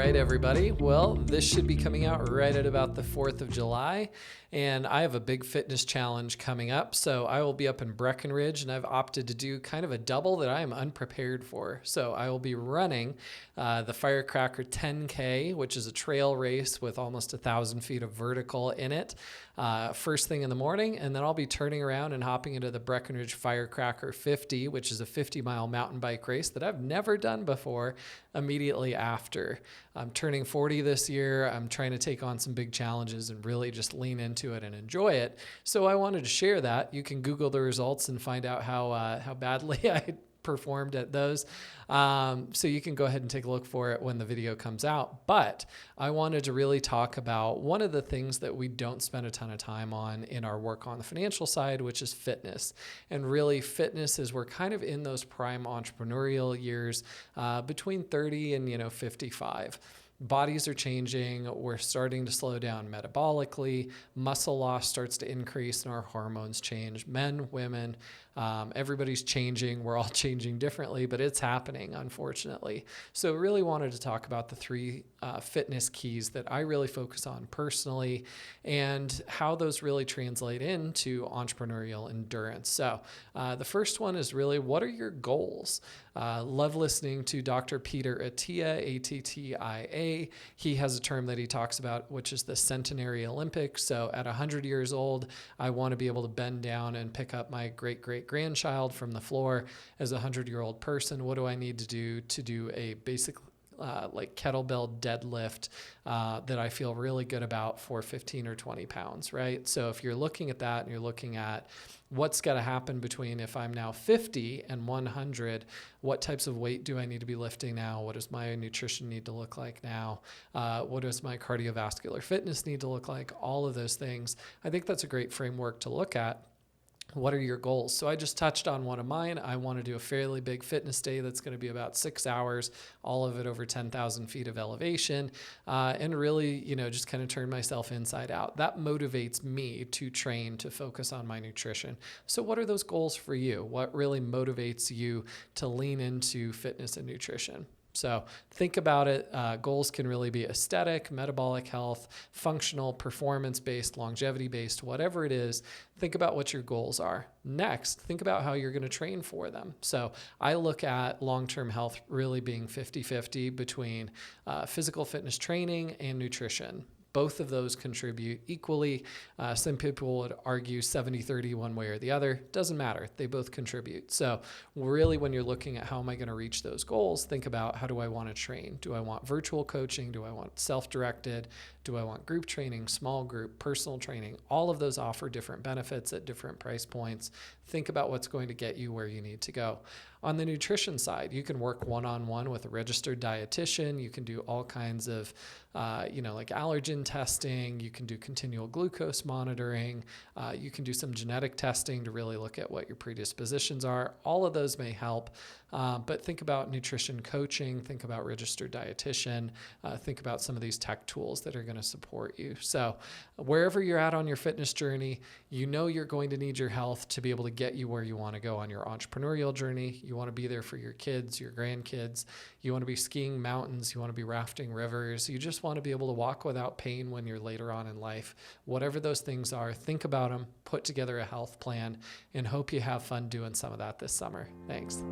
right, everybody. Well, this should be coming out right at about the 4th of July, and I have a big fitness challenge coming up. So I will be up in Breckenridge, and I've opted to do kind of a double that I am unprepared for. So I will be running the Firecracker 10K, which is a trail race with almost 1,000 feet of vertical in it, first thing in the morning, and then I'll be turning around and hopping into the Breckenridge Firecracker 50, which is a 50-mile mountain bike race that I've never done before, immediately after. I'm turning 40 this year. I'm trying to take on some big challenges and really just lean into it and enjoy it. So I wanted to share that. You can Google the results and find out how badly I performed at those. So you can go ahead and take a look for it when the video comes out. But I wanted to really talk about one of the things that we don't spend a ton of time on in our work on the financial side, which is fitness. And really fitness is we're kind of in those prime entrepreneurial years between 30 and 55. Bodies are changing. We're starting to slow down metabolically. Muscle loss starts to increase and our hormones change. Men, women, everybody's changing. We're all changing differently, but it's happening, unfortunately. So really wanted to talk about the three fitness keys that I really focus on personally and how those really translate into entrepreneurial endurance. So the first one is really, what are your goals? Love listening to Dr. Peter Attia, Attia. He has a term that he talks about, which is the centenary Olympics. So at 100 years old, I want to be able to bend down and pick up my great-great-grandchild from the floor as a 100-year-old person. What do I need to do a basic like kettlebell deadlift that I feel really good about for 15 or 20 pounds, right? So if you're looking at that and you're looking at what's got to happen between if I'm now 50 and 100, what types of weight do I need to be lifting now? What does my nutrition need to look like now? What does my cardiovascular fitness need to look like? All of those things. I think that's a great framework to look at. What are your goals? So I just touched on one of mine. I want to do a fairly big fitness day that's going to be about 6 hours, all of it over 10,000 feet of elevation, and really, just kind of turn myself inside out. That motivates me to train, to focus on my nutrition. So what are those goals for you? What really motivates you to lean into fitness and nutrition? So think about it. Goals can really be aesthetic, metabolic health, functional, performance-based, longevity-based, whatever it is. Think about what your goals are. Next, think about how you're going to train for them. So I look at long-term health really being 50-50 between physical fitness training and nutrition. Both of those contribute equally. Some people would argue 70-30 one way or the other. Doesn't matter. They both contribute. So really, when you're looking at how am I going to reach those goals, think about how do I want to train? Do I want virtual coaching? Do I want self-directed? Do I want group training, small group, personal training? All of those offer different benefits at different price points. Think about what's going to get you where you need to go. On the nutrition side, you can work one-on-one with a registered dietitian. You can do all kinds of, like allergen testing. You can do continual glucose monitoring. You can do some genetic testing to really look at what your predispositions are. All of those may help. But think about nutrition coaching, think about registered dietitian, think about some of these tech tools that are going to support you. So wherever you're at on your fitness journey, you're going to need your health to be able to get you where you want to go on your entrepreneurial journey. You want to be there for your kids, your grandkids. You want to be skiing mountains. You want to be rafting rivers. You just want to be able to walk without pain when you're later on in life. Whatever those things are, think about them, put together a health plan, and hope you have fun doing some of that this summer. Thanks.